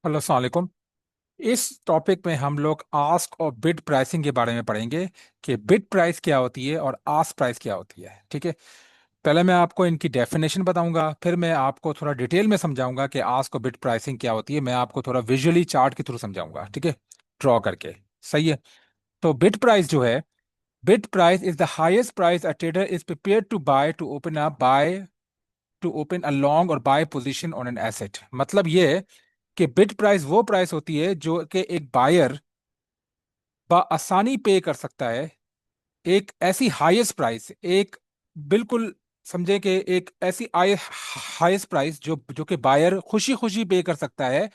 Hello, अस्सलाम वालेकुम। इस टॉपिक में हम लोग आस्क और बिड प्राइसिंग के बारे में पढ़ेंगे कि बिड प्राइस क्या होती है और आस्क प्राइस क्या होती है। ठीक है। पहले मैं आपको इनकी डेफिनेशन बताऊंगा, फिर मैं आपको थोड़ा डिटेल में समझाऊंगा कि आस्क और बिड प्राइसिंग क्या होती है। मैं आपको थोड़ा विजुअली चार्ट के थ्रू समझाऊंगा, ठीक है, ड्रॉ करके। सही है। तो बिड प्राइस जो है, bid price is the highest price a trader is prepared to open a long और buy position on an asset. मतलब ये है कि बिड प्राइस वो प्राइस होती है जो कि एक बायर आसानी पे कर सकता है। एक ऐसी हाईएस्ट प्राइस, एक बिल्कुल समझे कि एक ऐसी हाईएस्ट प्राइस जो जो कि बायर खुशी खुशी पे कर सकता है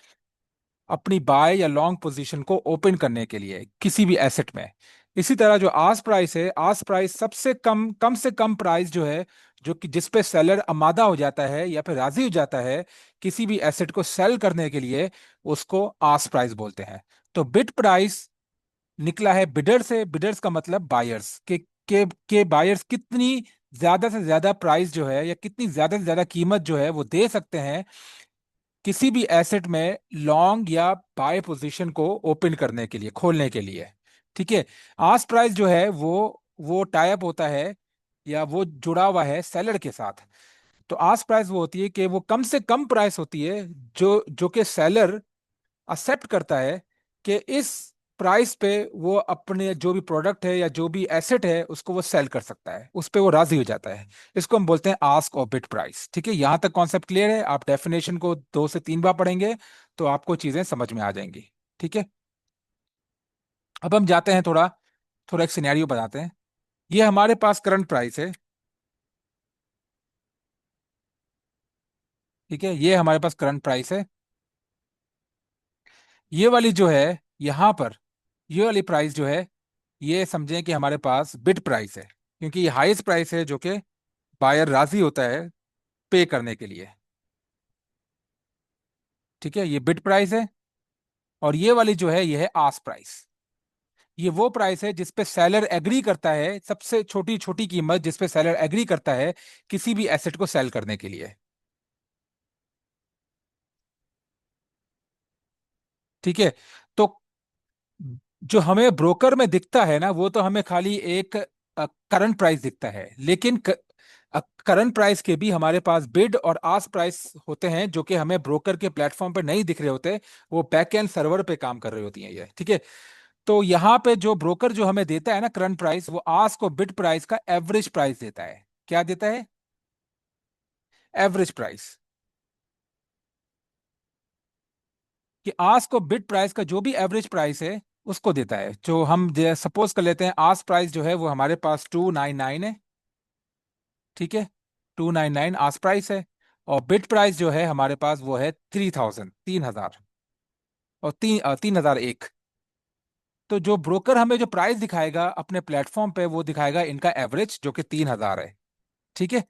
अपनी बाय या लॉन्ग पोजीशन को ओपन करने के लिए किसी भी एसेट में। इसी तरह जो आस्क प्राइस है, आस्क प्राइस सबसे कम से कम प्राइस जो है, जो कि जिस पे सेलर आमादा हो जाता है या फिर राजी हो जाता है किसी भी एसेट को सेल करने के लिए, उसको आस्क प्राइस बोलते हैं। तो बिड प्राइस निकला है बिडर से। बिडर्स का मतलब बायर्स के बायर्स कितनी ज्यादा से ज्यादा प्राइस जो है या कितनी ज्यादा से ज्यादा कीमत जो है वो दे सकते हैं किसी भी एसेट में लॉन्ग या बाय पोजीशन को ओपन करने के लिए, खोलने के लिए। ठीक है। आस्क प्राइस जो है वो टाई अप होता है या वो जुड़ा हुआ है सेलर के साथ। तो आस्क प्राइस वो होती है कि वो कम से कम प्राइस होती है जो जो कि सेलर एक्सेप्ट करता है कि इस प्राइस पे वो अपने जो भी प्रोडक्ट है या जो भी एसेट है उसको वो सेल कर सकता है, उस पे वो राजी हो जाता है। इसको हम बोलते हैं आस्क और बिड प्राइस। ठीक है, यहां तक कॉन्सेप्ट क्लियर है? आप डेफिनेशन को 2 से 3 बार पढ़ेंगे तो आपको चीजें समझ में आ जाएंगी। ठीक है। अब हम जाते हैं थोड़ा थोड़ा एक सिनेरियो बताते हैं। ये हमारे पास करंट प्राइस है। ठीक है, ये हमारे पास करंट प्राइस है। ये वाली जो है यहां पर, ये वाली प्राइस जो है, ये समझें कि हमारे पास बिड प्राइस है, क्योंकि ये हाईएस्ट प्राइस है जो कि बायर राजी होता है पे करने के लिए। ठीक है, ये बिड प्राइस है। और ये वाली जो है ये है आस्क प्राइस। ये वो प्राइस है जिस पे सेलर एग्री करता है, सबसे छोटी छोटी कीमत जिस पे सेलर एग्री करता है किसी भी एसेट को सेल करने के लिए। ठीक है। तो जो हमें ब्रोकर में दिखता है ना, वो तो हमें खाली एक करंट प्राइस दिखता है, लेकिन करंट प्राइस के भी हमारे पास बिड और आस्क प्राइस होते हैं जो कि हमें ब्रोकर के प्लेटफॉर्म पे नहीं दिख रहे होते। वो बैक एंड सर्वर पे काम कर रही होती हैं ये। ठीक है। तो यहाँ पे जो ब्रोकर जो हमें देता है ना करंट प्राइस, वो आस्क और बिड प्राइस का एवरेज प्राइस देता है। क्या देता है? Average price. कि आस्क और बिड प्राइस का जो भी एवरेज प्राइस है उसको देता है। जो हम सपोज कर लेते हैं आस्क प्राइस जो है वो हमारे पास 299 है। ठीक है, 299 आस्क प्राइस है। और बिड प्राइस जो है हमारे पास वो है 3000, 3000। और 3001। तो जो ब्रोकर हमें जो प्राइस दिखाएगा अपने प्लेटफॉर्म पे, वो दिखाएगा इनका एवरेज जो कि 3000 है। ठीक है।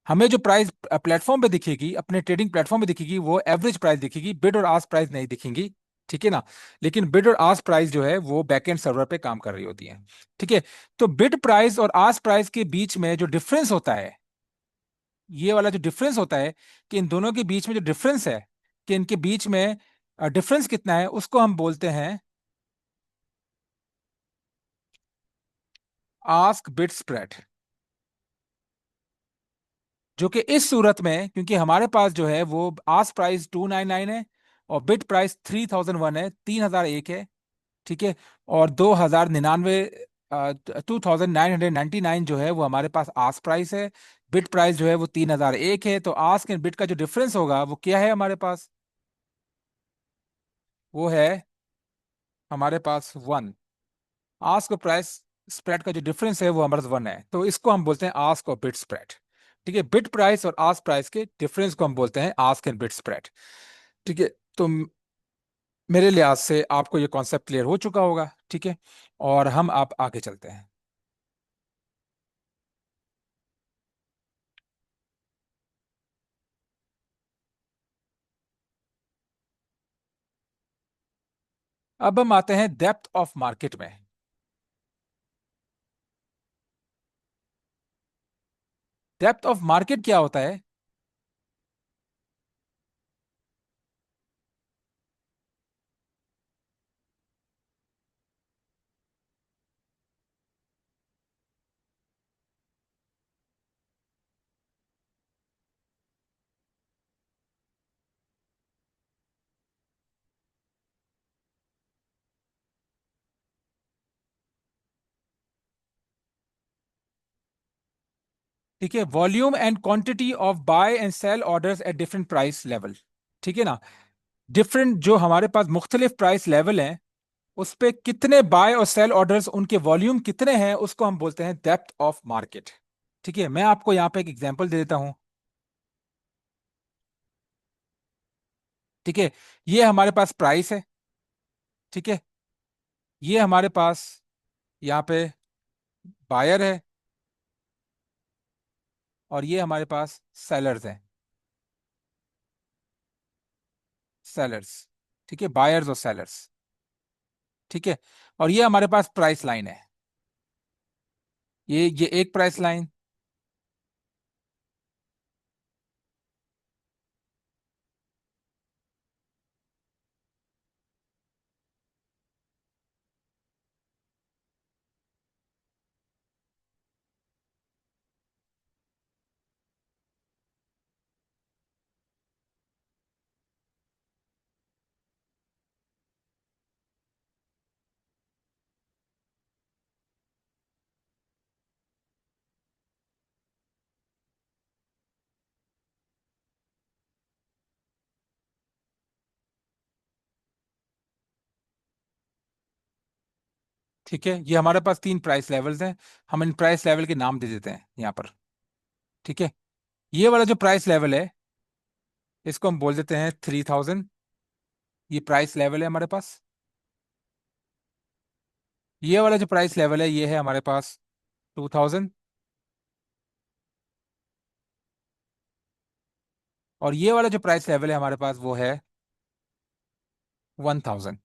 हमें जो प्राइस प्लेटफॉर्म पे दिखेगी, अपने ट्रेडिंग प्लेटफॉर्म पे दिखेगी, वो एवरेज प्राइस दिखेगी, बिड और आस्क प्राइस नहीं दिखेंगी। ठीक है ना। लेकिन बिड और आस्क प्राइस जो है वो बैकएंड सर्वर पे काम कर रही होती है। ठीक है। तो बिड प्राइस और आस्क प्राइस के बीच में जो डिफरेंस होता है, ये वाला जो डिफरेंस होता है, कि इन दोनों के बीच में जो डिफरेंस है, कि इनके बीच में डिफरेंस कितना है, उसको हम बोलते हैं आस्क बिड स्प्रेड। जो कि इस सूरत में, क्योंकि हमारे पास जो है वो आस्क प्राइस 299 है और बिड प्राइस 3001 है, 3001 है। ठीक है। और 2099, 2999 जो है वो हमारे पास आस्क प्राइस है। बिड प्राइस जो है वो 3001 है। तो आस्क एंड बिड का जो डिफरेंस होगा वो क्या है हमारे पास? वो है हमारे पास 1। आस्क और प्राइस स्प्रेड का जो डिफरेंस है वो हमारे पास 1 है, तो इसको हम बोलते हैं आस्क और बिड स्प्रेड। ठीक है, बिड प्राइस और आस्क प्राइस के डिफरेंस को हम बोलते हैं आस्क एंड बिड स्प्रेड। ठीक है। तो मेरे लिहाज से आपको ये कॉन्सेप्ट क्लियर हो चुका होगा। ठीक है। और हम आप आगे चलते हैं। अब हम आते हैं डेप्थ ऑफ मार्केट में। डेप्थ ऑफ मार्केट क्या होता है? ठीक है, volume and quantity of buy and sell orders at different price level. ठीक है ना, डिफरेंट जो हमारे पास मुख्तलिफ प्राइस लेवल हैं, उस पे कितने बाय और सेल ऑर्डर्स, उनके वॉल्यूम कितने हैं, उसको हम बोलते हैं डेप्थ ऑफ मार्केट। ठीक है, मैं आपको यहाँ पे एक एग्जांपल दे देता हूँ। ठीक है, ये हमारे पास प्राइस है। ठीक है, ये हमारे पास यहाँ पे बायर है, और ये हमारे पास सेलर्स हैं, सेलर्स। ठीक है, बायर्स और सेलर्स। ठीक है, और ये हमारे पास प्राइस लाइन है, ये एक प्राइस लाइन। ठीक है, ये हमारे पास तीन प्राइस लेवल्स हैं, हम इन प्राइस लेवल के नाम दे देते हैं यहाँ पर। ठीक है, ये वाला जो प्राइस लेवल है, इसको हम बोल देते हैं 3000। ये प्राइस लेवल है हमारे पास। ये वाला जो प्राइस लेवल है, ये है हमारे पास 2000। और ये वाला जो प्राइस लेवल है हमारे पास, वो है 1000।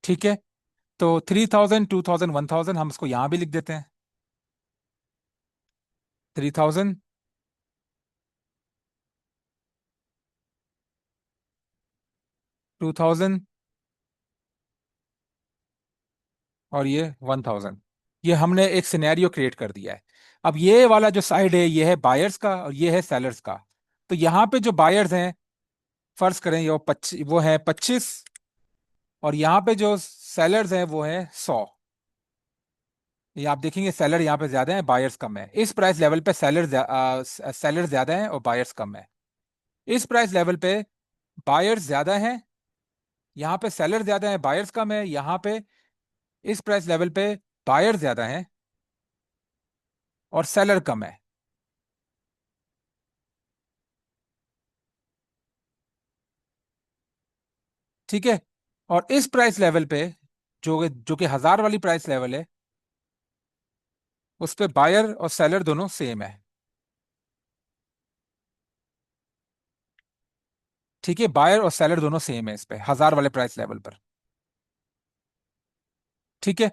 ठीक है, तो 3000, 2000, 1000 हम इसको यहाँ भी लिख देते हैं। 3000, 2000, और ये 1000। ये हमने एक सिनेरियो क्रिएट कर दिया है। अब ये वाला जो साइड है, ये है बायर्स का और ये है सेलर्स का। तो यहाँ पे जो बायर्स हैं, फर्ज करें ये वो 25, वो है 25, और यहाँ पे जो सेलर्स हैं वो है 100। ये आप देखेंगे सेलर यहाँ पे ज्यादा है, बायर्स कम है। इस प्राइस लेवल पे सेलर ज्यादा है और बायर्स कम है। इस प्राइस लेवल पे बायर्स ज्यादा है, यहाँ पे सेलर ज्यादा है, बायर्स कम है। यहाँ पे इस प्राइस लेवल पे बायर ज्यादा है और सेलर कम है। ठीक है, और इस प्राइस लेवल पे, जो जो कि 1000 वाली प्राइस लेवल है, उस पे बायर और सेलर दोनों सेम है। ठीक है, बायर और सेलर दोनों सेम है इस पे 1000 वाले प्राइस लेवल पर। ठीक है,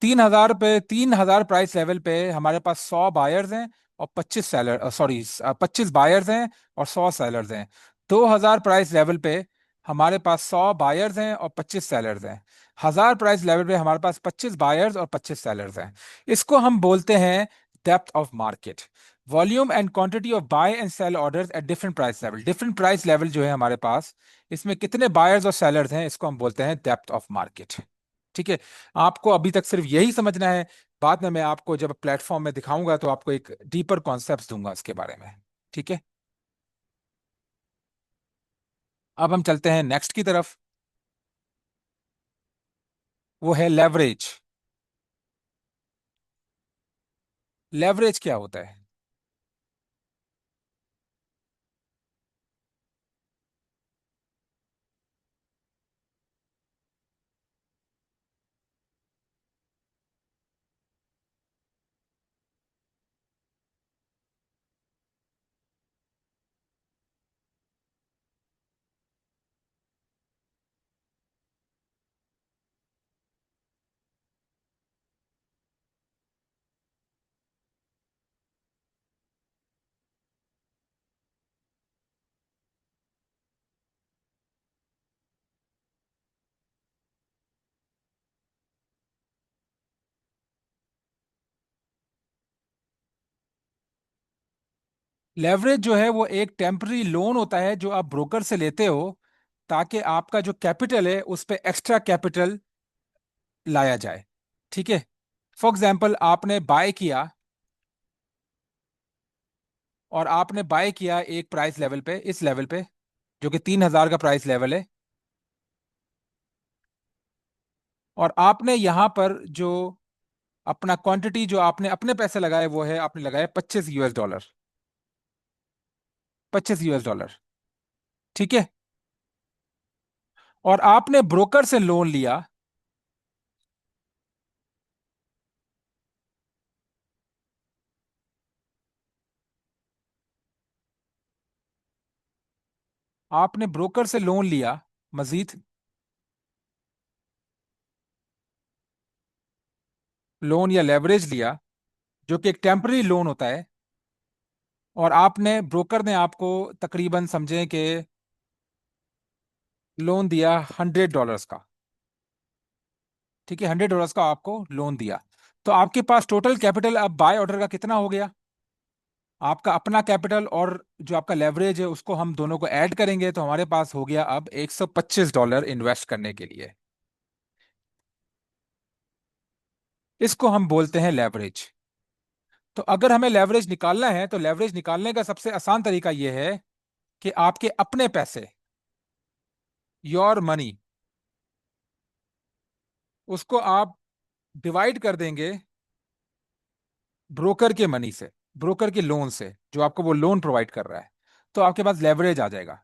3000 प्राइस लेवल पे हमारे पास 100 बायर्स हैं और 25 सेलर, सॉरी, 25 बायर्स हैं और 100 सेलर्स हैं। 2000 प्राइस लेवल पे हमारे पास 100 बायर्स हैं और 25 सेलर्स हैं। 1000 प्राइस लेवल पे हमारे पास 25 बायर्स और 25 सेलर्स हैं। इसको हम बोलते हैं depth of market. Volume and quantity of buy and sell orders at different price level. Different price level जो है हमारे पास, इसमें कितने बायर्स और सेलर्स हैं, इसको हम बोलते हैं डेप्थ ऑफ मार्केट। ठीक है, आपको अभी तक सिर्फ यही समझना है। बाद में मैं आपको जब प्लेटफॉर्म में दिखाऊंगा तो आपको एक डीपर कॉन्सेप्ट दूंगा उसके बारे में। ठीक है, अब हम चलते हैं नेक्स्ट की तरफ। वो है लेवरेज। लेवरेज क्या होता है? लेवरेज जो है वो एक टेम्पररी लोन होता है जो आप ब्रोकर से लेते हो, ताकि आपका जो कैपिटल है उस पे एक्स्ट्रा कैपिटल लाया जाए। ठीक है, फॉर एग्जाम्पल आपने बाय किया, और आपने बाय किया एक प्राइस लेवल पे, इस लेवल पे जो कि 3,000 का प्राइस लेवल है, और आपने यहां पर जो अपना क्वांटिटी जो आपने अपने पैसे लगाए वो है, आपने लगाए $25। $25। ठीक है। और आपने ब्रोकर से लोन लिया। आपने ब्रोकर से लोन लिया मजीद, लोन या लेवरेज लिया, जो कि एक टेम्पररी लोन होता है। और आपने ब्रोकर ने आपको तकरीबन समझें कि लोन दिया $100 का। ठीक है, $100 का आपको लोन दिया। तो आपके पास टोटल कैपिटल अब बाय ऑर्डर का कितना हो गया? आपका अपना कैपिटल और जो आपका लेवरेज है उसको हम दोनों को ऐड करेंगे तो हमारे पास हो गया अब $125 इन्वेस्ट करने के लिए। इसको हम बोलते हैं लेवरेज। तो अगर हमें लेवरेज निकालना है तो लेवरेज निकालने का सबसे आसान तरीका यह है कि आपके अपने पैसे, योर मनी, उसको आप डिवाइड कर देंगे ब्रोकर के मनी से, ब्रोकर के लोन से, जो आपको वो लोन प्रोवाइड कर रहा है। तो आपके पास लेवरेज आ जाएगा।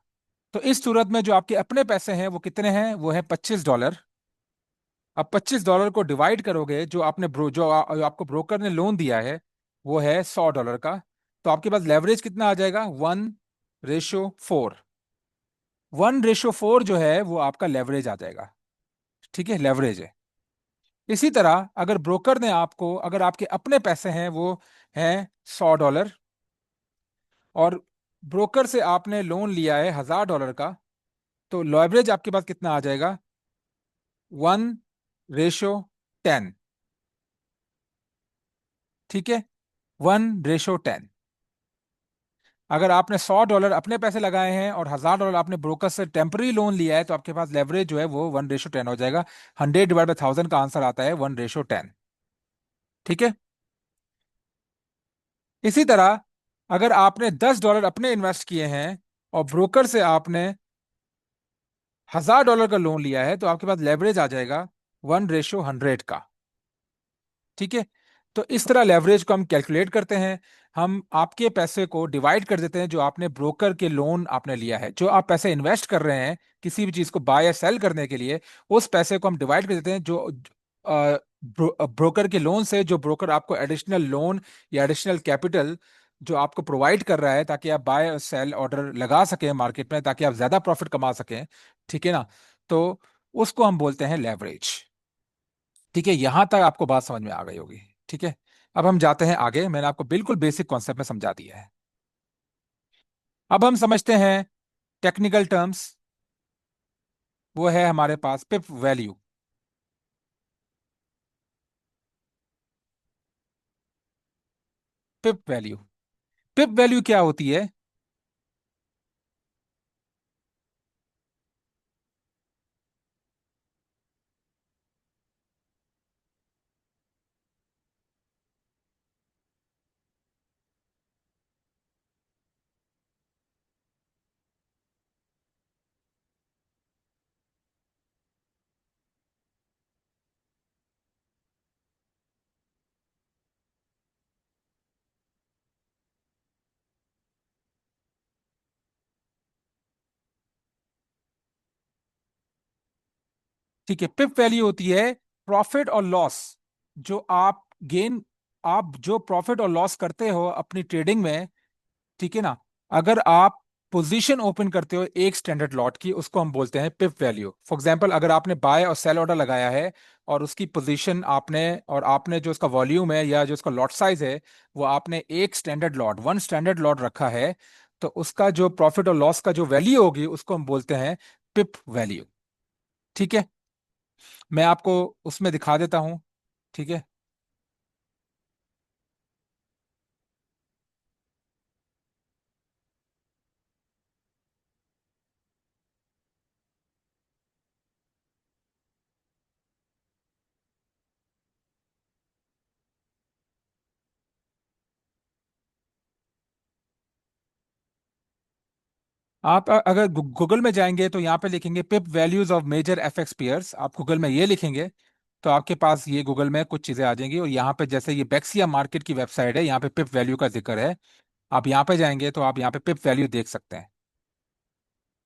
तो इस सूरत में जो आपके अपने पैसे हैं वो कितने हैं? वो है $25। अब $25 को डिवाइड करोगे, जो आपने जो आपको ब्रोकर ने लोन दिया है वो है $100 का। तो आपके पास लेवरेज कितना आ जाएगा? 1:4। 1:4 जो है वो आपका लेवरेज आ जाएगा। ठीक है, लेवरेज है। इसी तरह अगर ब्रोकर ने आपको, अगर आपके अपने पैसे हैं वो हैं $100, और ब्रोकर से आपने लोन लिया है $1,000 का, तो लेवरेज आपके पास कितना आ जाएगा? 1:10। ठीक है, 1:10। अगर आपने $100 अपने पैसे लगाए हैं और $1,000 आपने ब्रोकर से टेम्पररी लोन लिया है, तो आपके पास लेवरेज जो है वो 1:10 हो जाएगा। 100/1000 का आंसर आता है 1:10। ठीक है। इसी तरह अगर आपने $10 अपने इन्वेस्ट किए हैं और ब्रोकर से आपने $1,000 का लोन लिया है, तो आपके पास लेवरेज आ जाएगा 1:100 का। ठीक है। तो इस तरह लेवरेज को हम कैलकुलेट करते हैं। हम आपके पैसे को डिवाइड कर देते हैं जो आपने ब्रोकर के लोन आपने लिया है, जो आप पैसे इन्वेस्ट कर रहे हैं किसी भी चीज को बाय या सेल करने के लिए, उस पैसे को हम डिवाइड कर देते हैं जो ब्रोकर के लोन से, जो ब्रोकर आपको एडिशनल लोन या एडिशनल कैपिटल जो आपको प्रोवाइड कर रहा है ताकि आप बाय और सेल ऑर्डर लगा सकें मार्केट में, ताकि आप ज्यादा प्रॉफिट कमा सकें। ठीक है ना? तो उसको हम बोलते हैं लेवरेज। ठीक है, यहां तक आपको बात समझ में आ गई होगी। ठीक है। अब हम जाते हैं आगे। मैंने आपको बिल्कुल बेसिक कॉन्सेप्ट में समझा दिया है। अब हम समझते हैं टेक्निकल टर्म्स। वो है हमारे पास पिप वैल्यू। पिप वैल्यू, पिप वैल्यू क्या होती है? ठीक है, पिप वैल्यू होती है प्रॉफिट और लॉस, जो आप गेन, आप जो प्रॉफिट और लॉस करते हो अपनी ट्रेडिंग में। ठीक है ना? अगर आप पोजीशन ओपन करते हो एक स्टैंडर्ड लॉट की, उसको हम बोलते हैं पिप वैल्यू। फॉर एग्जांपल अगर आपने बाय और सेल ऑर्डर लगाया है और उसकी पोजीशन आपने, और आपने जो उसका वॉल्यूम है या जो उसका लॉट साइज है वो आपने एक standard lot, one standard lot रखा है, तो उसका जो प्रॉफिट और लॉस का जो वैल्यू होगी उसको हम बोलते हैं पिप वैल्यू। ठीक है। मैं आपको उसमें दिखा देता हूं। ठीक है। आप अगर गूगल में जाएंगे तो यहाँ पे लिखेंगे pip values of major FX pairs, आप गूगल में ये लिखेंगे तो आपके पास ये गूगल में कुछ चीज़ें आ जाएंगी। और यहाँ पे जैसे ये बेक्सिया मार्केट की वेबसाइट है, यहाँ पे पिप वैल्यू का जिक्र है। आप यहाँ पे जाएंगे तो आप यहाँ पे पिप वैल्यू देख सकते हैं।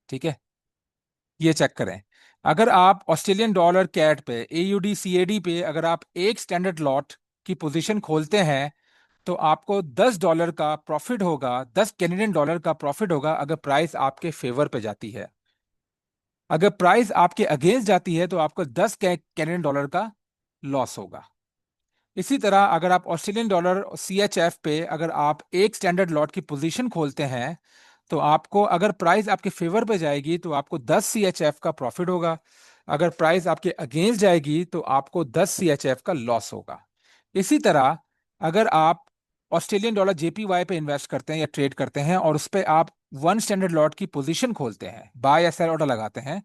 ठीक है, ये चेक करें। अगर आप ऑस्ट्रेलियन डॉलर कैट पे, एयूडी सीएडी पे अगर आप एक स्टैंडर्ड लॉट की पोजीशन खोलते हैं तो आपको $10 का प्रॉफिट होगा, 10 कैनेडियन डॉलर का प्रॉफिट होगा अगर प्राइस आपके फेवर पे जाती है। अगर प्राइस आपके अगेंस्ट जाती है तो आपको 10 कैनेडियन डॉलर का लॉस होगा। इसी तरह अगर आप ऑस्ट्रेलियन डॉलर सीएचएफ पे अगर आप एक स्टैंडर्ड लॉट की पोजीशन खोलते हैं तो आपको, अगर प्राइस आपके फेवर पे जाएगी तो आपको 10 सीएचएफ का प्रॉफिट होगा। अगर प्राइस आपके अगेंस्ट जाएगी तो आपको 10 सीएचएफ का लॉस होगा। इसी तरह अगर आप ऑस्ट्रेलियन डॉलर जेपीवाई पे इन्वेस्ट करते हैं या ट्रेड करते हैं और उस पर आप वन स्टैंडर्ड लॉट की पोजीशन खोलते हैं, बाय या सेल ऑर्डर लगाते हैं,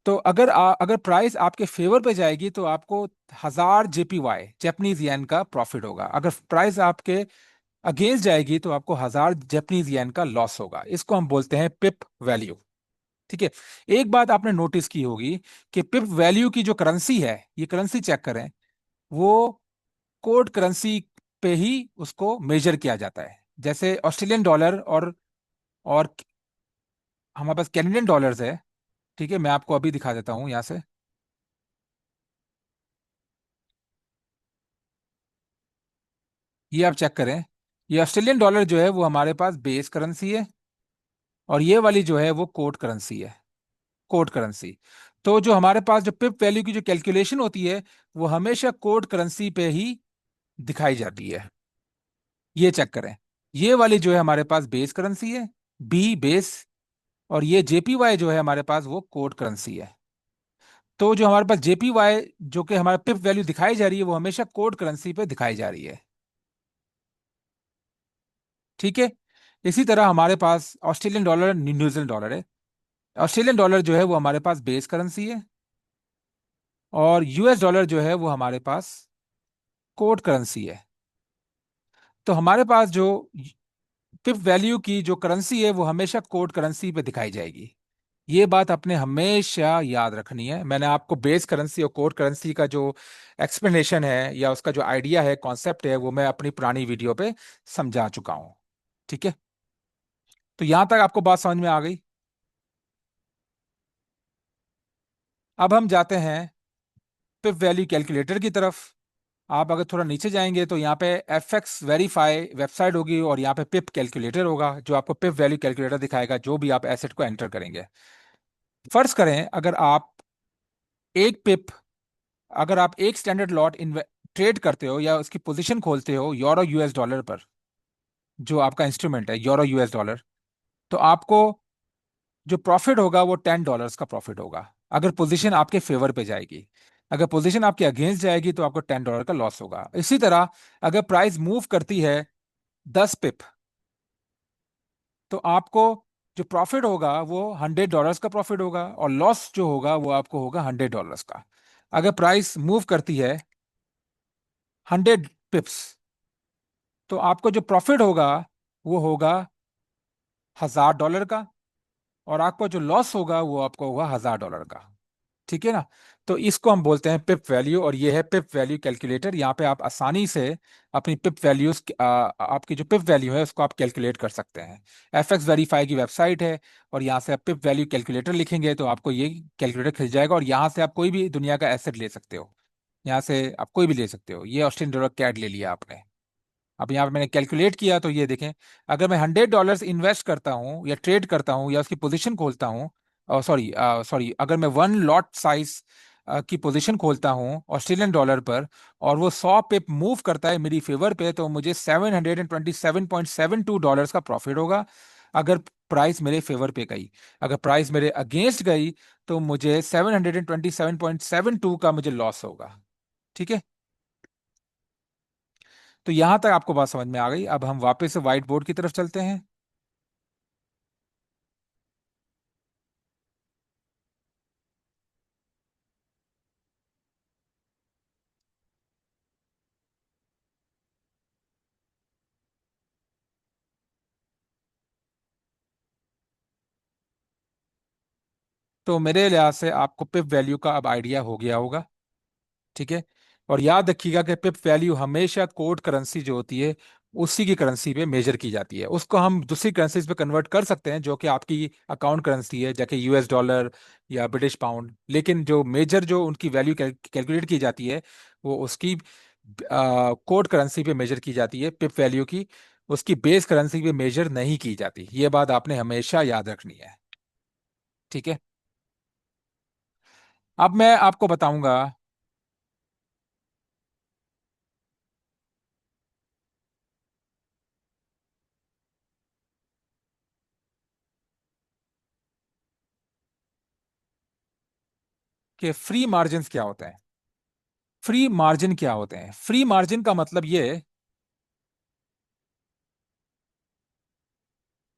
तो अगर प्राइस आपके फेवर पे जाएगी तो आपको 1000 जेपीवाई जैपनीज येन का प्रॉफिट होगा। अगर प्राइस आपके अगेंस्ट जाएगी तो आपको 1000 जैपनीज येन का लॉस होगा। इसको हम बोलते हैं पिप वैल्यू। ठीक है। एक बात आपने नोटिस की होगी कि पिप वैल्यू की जो करेंसी है, ये करेंसी चेक करें, वो कोड करेंसी पे ही उसको मेजर किया जाता है। जैसे ऑस्ट्रेलियन डॉलर और हमारे पास कैनेडियन डॉलर्स है। ठीक है, मैं आपको अभी दिखा देता हूं यहां से। ये आप चेक करें, ये ऑस्ट्रेलियन डॉलर जो है वो हमारे पास बेस करेंसी है और ये वाली जो है वो कोड करेंसी है, कोड करेंसी। तो जो हमारे पास जो पिप वैल्यू की जो कैलकुलेशन होती है वो हमेशा कोड करेंसी पे ही दिखाई जाती है। ये चेक करें, ये वाली जो है हमारे पास बेस करेंसी है, बी बेस, और ये जेपीवाई जो है हमारे पास वो कोड करेंसी है। तो जो हमारे पास जेपीवाई जो कि हमारा पिप वैल्यू दिखाई जा रही है वो हमेशा कोड करेंसी पे दिखाई जा रही है। ठीक है। इसी तरह हमारे पास ऑस्ट्रेलियन डॉलर, न्यूजीलैंड डॉलर है। ऑस्ट्रेलियन डॉलर जो है वो हमारे पास बेस करेंसी है और यूएस डॉलर जो है वो हमारे पास कोड करेंसी है। तो हमारे पास जो पिप वैल्यू की जो करेंसी है वो हमेशा कोड करेंसी पे दिखाई जाएगी। ये बात आपने हमेशा याद रखनी है। मैंने आपको बेस करेंसी और कोड करेंसी का जो एक्सप्लेनेशन है या उसका जो आइडिया है, कॉन्सेप्ट है, वो मैं अपनी पुरानी वीडियो पे समझा चुका हूं। ठीक है, तो यहां तक आपको बात समझ में आ गई। अब हम जाते हैं पिप वैल्यू कैलकुलेटर की तरफ। आप अगर थोड़ा नीचे जाएंगे तो यहाँ पे एफ एक्स वेरीफाई वेबसाइट होगी और यहाँ पे पिप कैलकुलेटर होगा जो आपको पिप वैल्यू कैलकुलेटर दिखाएगा जो भी आप एसेट को एंटर करेंगे। फर्ज करें अगर आप एक पिप, अगर आप एक स्टैंडर्ड लॉट ट्रेड करते हो या उसकी पोजीशन खोलते हो यूरो यूएस डॉलर पर, जो आपका इंस्ट्रूमेंट है यूरो यूएस डॉलर, तो आपको जो प्रॉफिट होगा वो $10 का प्रॉफिट होगा अगर पोजीशन आपके फेवर पे जाएगी। अगर पोजीशन आपके अगेंस्ट जाएगी तो आपको $10 का लॉस होगा। इसी तरह अगर प्राइस मूव करती है 10 पिप, तो आपको जो प्रॉफिट होगा वो $100 का प्रॉफिट होगा और लॉस जो होगा वो आपको होगा $100 का। अगर प्राइस मूव करती है 100 पिप्स, तो आपको जो प्रॉफिट होगा वो होगा $1000 का और आपको जो लॉस होगा वो आपको होगा $1000 का। ठीक है ना। तो इसको हम बोलते हैं पिप वैल्यू और ये है पिप वैल्यू कैलकुलेटर। यहाँ पे आप आसानी से अपनी पिप वैल्यूज, आपकी जो पिप वैल्यू है उसको आप कैलकुलेट कर सकते हैं। एफ एक्स वेरीफाई की वेबसाइट है और यहाँ से आप पिप वैल्यू कैलकुलेटर लिखेंगे तो आपको ये कैलकुलेटर खिल जाएगा और यहाँ से आप कोई भी दुनिया का एसेट ले सकते हो। यहाँ से आप कोई भी ले सकते हो। ये ऑस्ट्रेलियन डॉलर कैड ले लिया आपने। अब यहाँ पे मैंने कैलकुलेट किया तो ये देखें, अगर मैं $100 इन्वेस्ट करता हूँ या ट्रेड करता हूँ या उसकी पोजीशन खोलता हूँ, सॉरी सॉरी, अगर मैं वन लॉट साइज की पोजीशन खोलता हूँ ऑस्ट्रेलियन डॉलर पर और वो 100 पे मूव करता है मेरी फेवर पे, तो मुझे $727.72 का प्रॉफिट होगा अगर प्राइस मेरे फेवर पे गई। अगर प्राइस मेरे अगेंस्ट गई तो मुझे 727.72 का मुझे लॉस होगा। ठीक है, तो यहां तक आपको बात समझ में आ गई। अब हम वापस से व्हाइट बोर्ड की तरफ चलते हैं। तो मेरे लिहाज से आपको पिप वैल्यू का अब आइडिया हो गया होगा। ठीक है। और याद रखिएगा कि पिप वैल्यू हमेशा कोड करेंसी जो होती है उसी की करेंसी पे मेजर की जाती है। उसको हम दूसरी करेंसीज पे कन्वर्ट कर सकते हैं जो कि आपकी अकाउंट करेंसी है, जैसे US डॉलर या ब्रिटिश पाउंड, लेकिन जो मेजर जो उनकी वैल्यू कैलकुलेट की जाती है वो उसकी कोड करेंसी पे मेजर की जाती है, पिप वैल्यू की। उसकी बेस करेंसी पे मेजर नहीं की जाती। ये बात आपने हमेशा याद रखनी है। ठीक है। अब मैं आपको बताऊंगा कि फ्री मार्जिन क्या होते हैं। फ्री मार्जिन क्या होते हैं? फ्री मार्जिन का मतलब ये,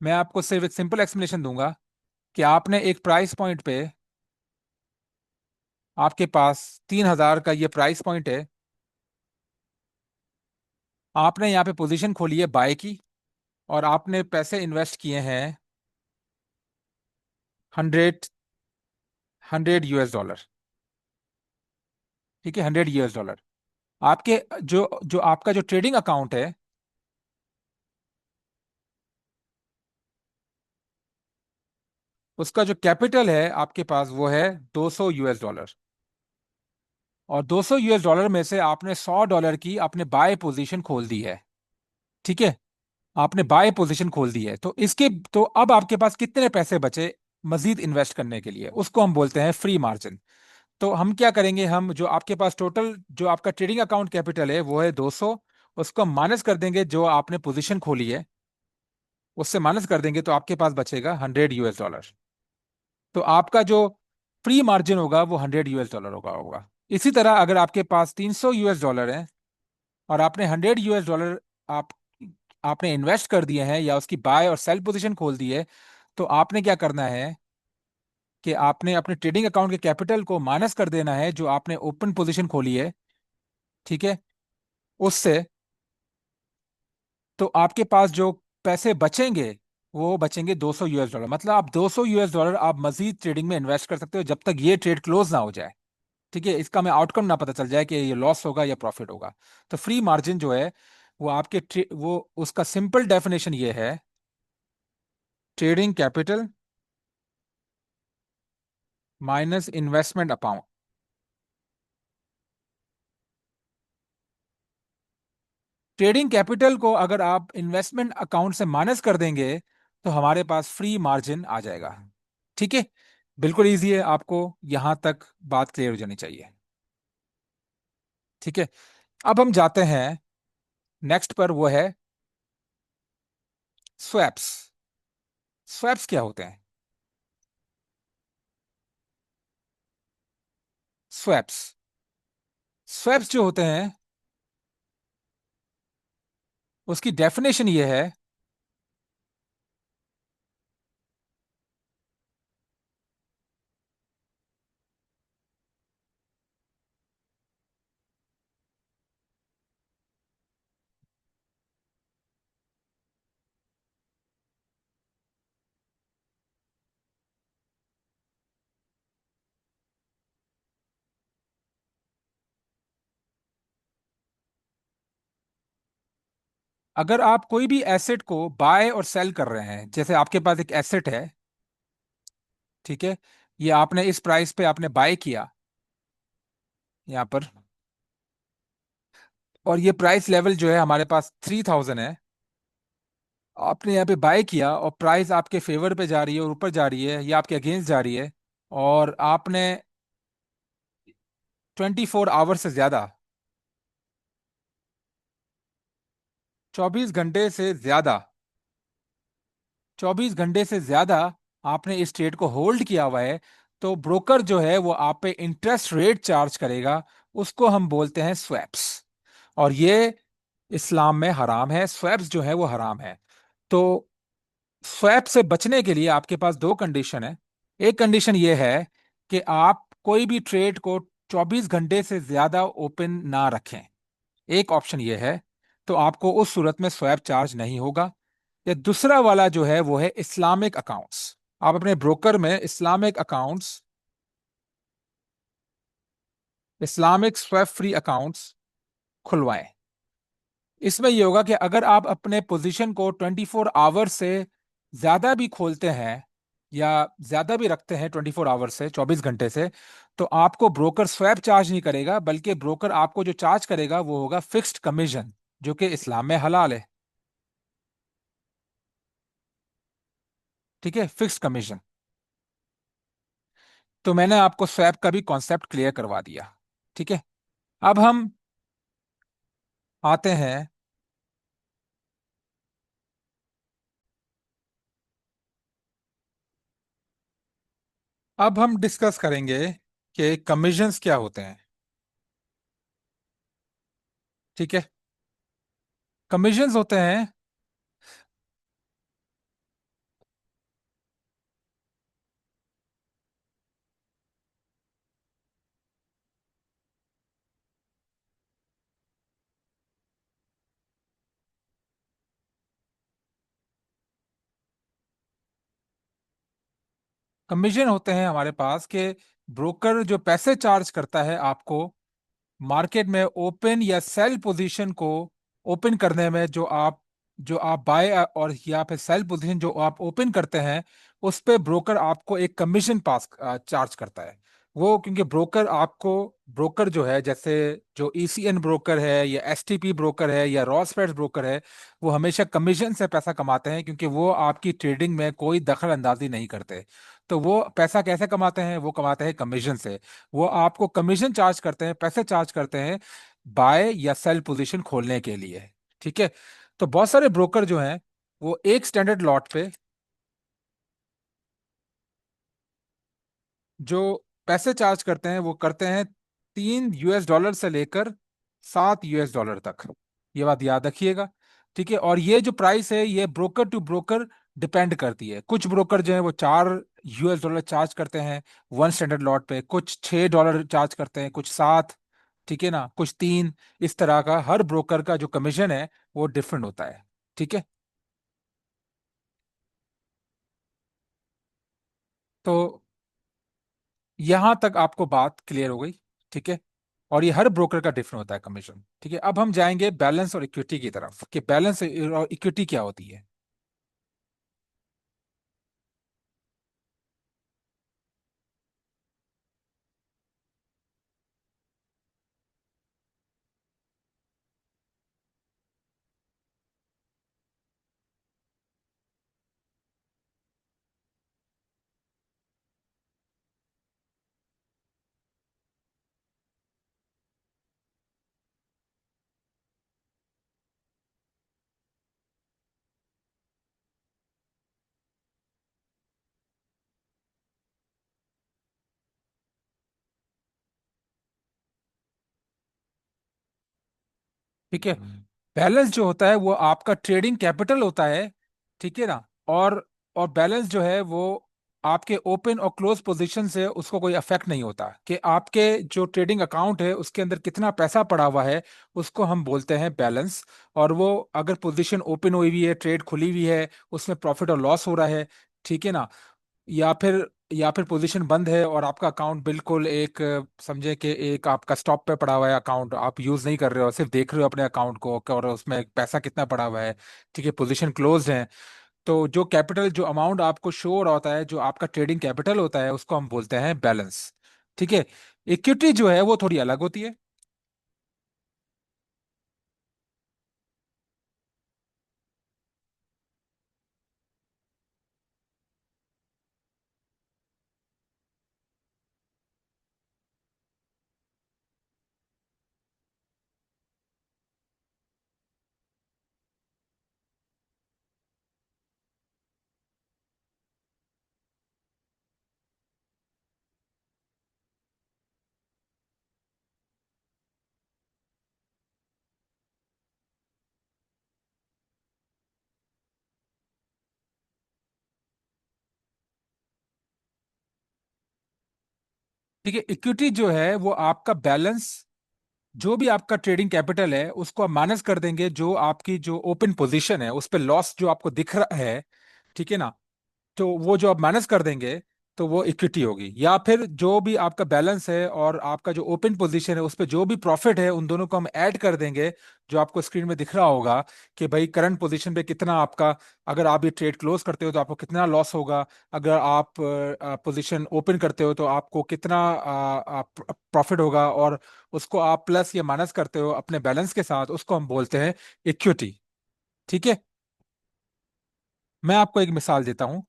मैं आपको सिर्फ एक सिंपल एक्सप्लेनेशन दूंगा कि आपने एक प्राइस पॉइंट पे, आपके पास 3,000 का ये प्राइस पॉइंट है, आपने यहाँ पे पोजीशन खोली है बाय की, और आपने पैसे इन्वेस्ट किए हैं 100 100 US डॉलर। ठीक है, 100 US डॉलर। आपके जो जो आपका जो ट्रेडिंग अकाउंट है, उसका जो कैपिटल है आपके पास वो है 200 US डॉलर। और 200 US डॉलर में से आपने 100 डॉलर की आपने बाय पोजीशन खोल दी है। ठीक है, आपने बाय पोजीशन खोल दी है, तो इसके, तो अब आपके पास कितने पैसे बचे मजीद इन्वेस्ट करने के लिए? उसको हम बोलते हैं फ्री मार्जिन। तो हम क्या करेंगे, हम जो आपके पास टोटल जो आपका ट्रेडिंग अकाउंट कैपिटल है वो है 200, उसको हम माइनस कर देंगे जो आपने पोजीशन खोली है, उससे माइनस कर देंगे तो आपके पास बचेगा 100 US डॉलर। तो आपका जो फ्री मार्जिन होगा वो 100 US डॉलर होगा। इसी तरह अगर आपके पास 300 US डॉलर है और आपने 100 US डॉलर आप आपने इन्वेस्ट कर दिए हैं या उसकी बाय और सेल पोजीशन खोल दी है, तो आपने क्या करना है कि आपने अपने ट्रेडिंग अकाउंट के कैपिटल को माइनस कर देना है जो आपने ओपन पोजीशन खोली है। ठीक है, उससे, तो आपके पास जो पैसे बचेंगे वो बचेंगे 200 US डॉलर। मतलब आप 200 US डॉलर आप मजीद ट्रेडिंग में इन्वेस्ट कर सकते हो जब तक ये ट्रेड क्लोज ना हो जाए। ठीक है, इसका हमें आउटकम ना पता चल जाए कि ये लॉस होगा या प्रॉफिट होगा। तो फ्री मार्जिन जो है वो वो उसका सिंपल डेफिनेशन ये है, trading capital minus investment account. Trading capital को अगर आप इन्वेस्टमेंट अकाउंट से माइनस कर देंगे तो हमारे पास फ्री मार्जिन आ जाएगा। ठीक है, बिल्कुल इजी है, आपको यहां तक बात क्लियर हो जानी चाहिए। ठीक है, अब हम जाते हैं नेक्स्ट पर, वो है स्वैप्स। स्वैप्स क्या होते हैं? स्वैप्स स्वैप्स जो होते हैं उसकी डेफिनेशन ये है, अगर आप कोई भी एसेट को बाय और सेल कर रहे हैं, जैसे आपके पास एक एसेट है, ठीक है, ये आपने इस प्राइस पे आपने बाय किया यहाँ पर, और ये प्राइस लेवल जो है हमारे पास 3,000 है। आपने यहाँ पे बाय किया और प्राइस आपके फेवर पे जा रही है और ऊपर जा रही है या आपके अगेंस्ट जा रही है, और आपने 24 आवर से ज्यादा, 24 घंटे से ज्यादा, 24 घंटे से ज्यादा आपने इस ट्रेड को होल्ड किया हुआ है, तो ब्रोकर जो है वो आप पे इंटरेस्ट रेट चार्ज करेगा। उसको हम बोलते हैं स्वैप्स। और ये इस्लाम में हराम है, स्वैप्स जो है वो हराम है। तो स्वैप से बचने के लिए आपके पास दो कंडीशन है। एक कंडीशन ये है कि आप कोई भी ट्रेड को 24 घंटे से ज्यादा ओपन ना रखें। एक ऑप्शन ये है, तो आपको उस सूरत में स्वैप चार्ज नहीं होगा। या दूसरा वाला जो है वो है इस्लामिक अकाउंट्स। आप अपने ब्रोकर में इस्लामिक स्वैप फ्री अकाउंट्स खुलवाएं। इसमें ये होगा कि अगर आप अपने पोजीशन को 24 आवर्स से ज्यादा भी खोलते हैं या ज्यादा भी रखते हैं, 24 आवर्स से 24 घंटे से, तो आपको ब्रोकर स्वैप चार्ज नहीं करेगा, बल्कि ब्रोकर आपको जो चार्ज करेगा वो होगा फिक्स्ड कमीशन, जो कि इस्लाम में हलाल है। ठीक है, फिक्स्ड कमीशन। तो मैंने आपको स्वैप का भी कॉन्सेप्ट क्लियर करवा दिया। ठीक है। अब हम आते हैं। अब हम डिस्कस करेंगे कि कमीशंस क्या होते हैं। ठीक है। कमीशंस होते हैं। कमीशन होते हैं हमारे पास के ब्रोकर जो पैसे चार्ज करता है आपको मार्केट में ओपन या सेल पोजीशन को ओपन करने में, जो आप बाय और या फिर सेल पोजीशन जो आप ओपन करते हैं, उस पे ब्रोकर आपको एक कमीशन पास चार्ज करता है। वो क्योंकि ब्रोकर जो है, जैसे जो ईसीएन ब्रोकर है या एसटीपी ब्रोकर है या रॉसफेड ब्रोकर है, वो हमेशा कमीशन से पैसा कमाते हैं, क्योंकि वो आपकी ट्रेडिंग में कोई दखल अंदाजी नहीं करते। तो वो पैसा कैसे कमाते हैं? वो कमाते हैं कमीशन से। वो आपको कमीशन चार्ज करते हैं, पैसे चार्ज करते हैं बाय या सेल पोजीशन खोलने के लिए। ठीक है। तो बहुत सारे ब्रोकर जो हैं वो एक स्टैंडर्ड लॉट पे जो पैसे चार्ज करते हैं वो करते हैं $3 से लेकर $7 तक। ये बात याद रखिएगा। ठीक है। और ये जो प्राइस है ये ब्रोकर टू ब्रोकर डिपेंड करती है। कुछ ब्रोकर जो है वो $4 चार्ज करते हैं वन स्टैंडर्ड लॉट पे, कुछ $6 चार्ज करते हैं, कुछ 7। ठीक है ना, कुछ 3। इस तरह का हर ब्रोकर का जो कमीशन है वो डिफरेंट होता है। ठीक है। तो यहां तक आपको बात क्लियर हो गई। ठीक है। और ये हर ब्रोकर का डिफरेंट होता है कमीशन। ठीक है। अब हम जाएंगे बैलेंस और इक्विटी की तरफ कि बैलेंस और इक्विटी क्या होती है। ठीक है। बैलेंस जो होता है वो आपका ट्रेडिंग कैपिटल होता है। ठीक है ना। और बैलेंस जो है वो आपके ओपन और क्लोज पोजीशन से उसको कोई अफेक्ट नहीं होता, कि आपके जो ट्रेडिंग अकाउंट है उसके अंदर कितना पैसा पड़ा हुआ है, उसको हम बोलते हैं बैलेंस। और वो अगर पोजीशन ओपन हुई हुई है, ट्रेड खुली हुई है, उसमें प्रॉफिट और लॉस हो रहा है, ठीक है ना, या फिर पोजीशन बंद है और आपका अकाउंट बिल्कुल एक समझे कि एक आपका स्टॉप पे पड़ा हुआ है, अकाउंट आप यूज नहीं कर रहे हो, सिर्फ देख रहे हो अपने अकाउंट को और उसमें पैसा कितना पड़ा हुआ है। ठीक है, पोजीशन क्लोज है। तो जो कैपिटल, जो अमाउंट आपको शो हो रहा होता है, जो आपका ट्रेडिंग कैपिटल होता है, उसको हम बोलते हैं बैलेंस। ठीक है। इक्विटी जो है वो थोड़ी अलग होती है। ठीक है। इक्विटी जो है वो आपका बैलेंस, जो भी आपका ट्रेडिंग कैपिटल है उसको आप माइनस कर देंगे जो आपकी जो ओपन पोजीशन है उस पे लॉस जो आपको दिख रहा है। ठीक है ना, तो वो जो आप माइनस कर देंगे तो वो इक्विटी होगी, या फिर जो भी आपका बैलेंस है और आपका जो ओपन पोजीशन है उस पे जो भी प्रॉफिट है उन दोनों को हम ऐड कर देंगे। जो आपको स्क्रीन में दिख रहा होगा कि भाई करंट पोजीशन पे कितना आपका, अगर आप ये ट्रेड क्लोज करते हो तो आपको कितना लॉस होगा, अगर आप पोजीशन ओपन करते हो तो आपको कितना प्रॉफिट होगा, और उसको आप प्लस या माइनस करते हो अपने बैलेंस के साथ, उसको हम बोलते हैं इक्विटी। ठीक है। मैं आपको एक मिसाल देता हूं।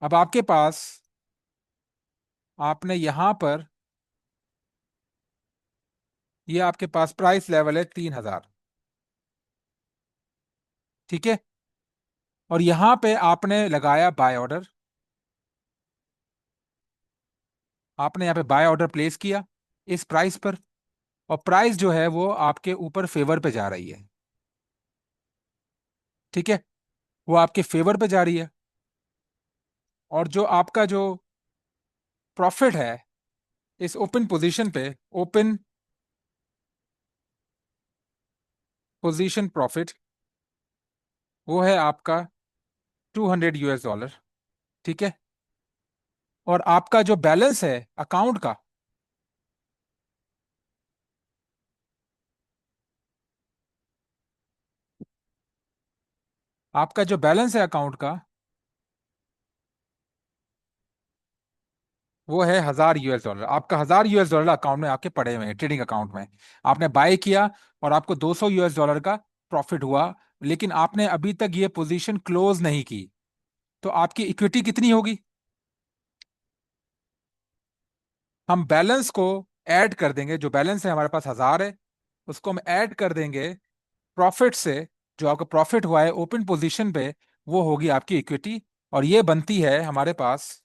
अब आपके पास, आपने यहां पर, ये आपके पास प्राइस लेवल है 3,000। ठीक है। और यहां पे आपने लगाया बाय ऑर्डर, आपने यहाँ पे बाय ऑर्डर प्लेस किया इस प्राइस पर, और प्राइस जो है वो आपके ऊपर फेवर पे जा रही है। ठीक है। वो आपके फेवर पे जा रही है, और जो आपका जो प्रॉफिट है इस ओपन पोजीशन पे, ओपन पोजीशन प्रॉफिट, वो है आपका $200। ठीक है। और आपका जो बैलेंस है अकाउंट का, आपका जो बैलेंस है अकाउंट का, वो है $1,000। आपका $1,000 अकाउंट में आपके पड़े हुए हैं, ट्रेडिंग अकाउंट में। आपने बाय किया और आपको $200 का प्रॉफिट हुआ, लेकिन आपने अभी तक ये पोजीशन क्लोज नहीं की। तो आपकी इक्विटी कितनी होगी? हम बैलेंस को ऐड कर देंगे, जो बैलेंस है हमारे पास 1,000 है, उसको हम ऐड कर देंगे प्रॉफिट से। जो आपका प्रॉफिट हुआ है ओपन पोजीशन पे, वो होगी आपकी इक्विटी। और ये बनती है हमारे पास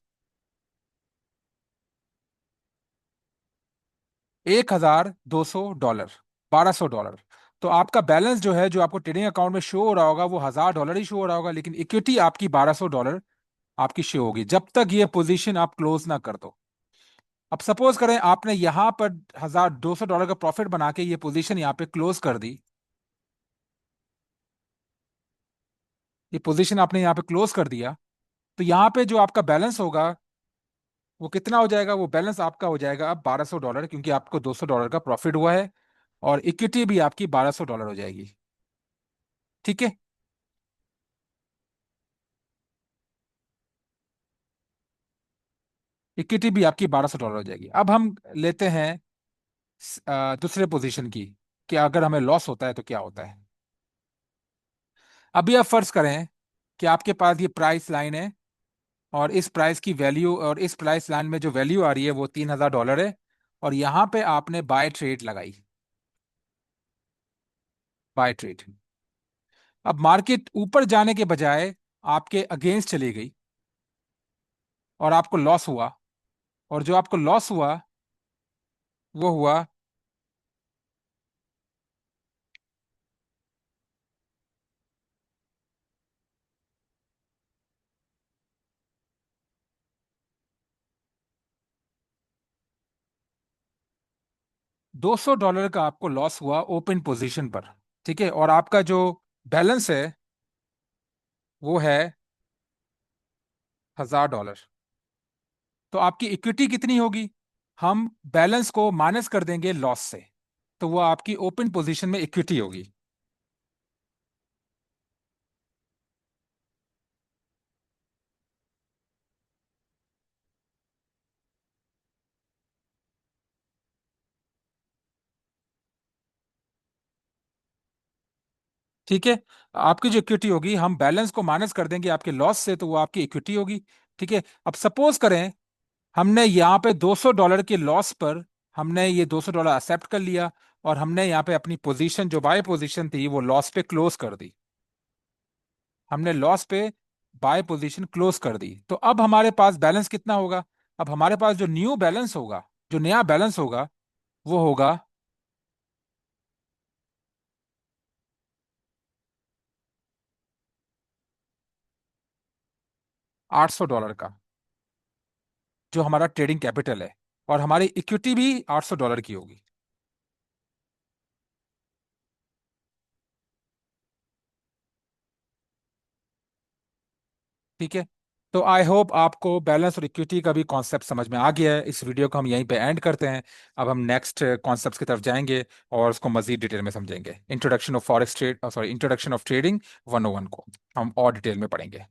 $1,200, $1,200। तो आपका बैलेंस जो है, जो आपको ट्रेडिंग अकाउंट में शो हो रहा होगा, वो $1,000 ही शो हो रहा होगा, लेकिन इक्विटी आपकी $1,200 आपकी शो होगी, जब तक ये पोजीशन आप क्लोज ना कर दो। अब सपोज करें आपने यहां पर $1,200 का प्रॉफिट बना के ये पोजीशन यहाँ पे क्लोज कर दी। ये पोजीशन आपने यहाँ पे क्लोज कर दिया, तो यहाँ पे जो आपका बैलेंस होगा वो कितना हो जाएगा? वो बैलेंस आपका हो जाएगा अब $1,200, क्योंकि आपको $200 का प्रॉफिट हुआ है, और इक्विटी भी आपकी $1,200 हो जाएगी। ठीक है। इक्विटी भी आपकी $1,200 हो जाएगी। अब हम लेते हैं दूसरे पोजीशन की, कि अगर हमें लॉस होता है तो क्या होता है। अभी आप फर्ज करें कि आपके पास ये प्राइस लाइन है, और इस प्राइस की वैल्यू, और इस प्राइस लाइन में जो वैल्यू आ रही है वो $3,000 है, और यहां पे आपने बाय ट्रेड लगाई, बाय ट्रेड। अब मार्केट ऊपर जाने के बजाय आपके अगेंस्ट चली गई, और आपको लॉस हुआ। और जो आपको लॉस हुआ वो हुआ $200 का आपको लॉस हुआ ओपन पोजीशन पर। ठीक है। और आपका जो बैलेंस है वो है $1,000। तो आपकी इक्विटी कितनी होगी? हम बैलेंस को माइनस कर देंगे लॉस से, तो वो आपकी ओपन पोजीशन में इक्विटी होगी। ठीक है। आपकी जो इक्विटी होगी, हम बैलेंस को माइनस कर देंगे आपके लॉस से, तो वो आपकी इक्विटी होगी। ठीक है। अब सपोज करें हमने यहाँ पे $200 के लॉस पर, हमने ये $200 एक्सेप्ट कर लिया, और हमने यहाँ पे अपनी पोजीशन, जो बाय पोजीशन थी, वो लॉस पे क्लोज कर दी। हमने लॉस पे बाय पोजीशन क्लोज कर दी, तो अब हमारे पास बैलेंस कितना होगा? अब हमारे पास जो न्यू बैलेंस होगा, जो नया बैलेंस होगा, वो होगा $800 का, जो हमारा ट्रेडिंग कैपिटल है। और हमारी इक्विटी भी $800 की होगी। ठीक है। तो आई होप आपको बैलेंस और इक्विटी का भी कॉन्सेप्ट समझ में आ गया है। इस वीडियो को हम यहीं पे एंड करते हैं। अब हम नेक्स्ट कॉन्सेप्ट्स की तरफ जाएंगे और उसको मजीद डिटेल में समझेंगे। Introduction of forex trade, sorry, introduction of trading 101 को हम और डिटेल में पढ़ेंगे।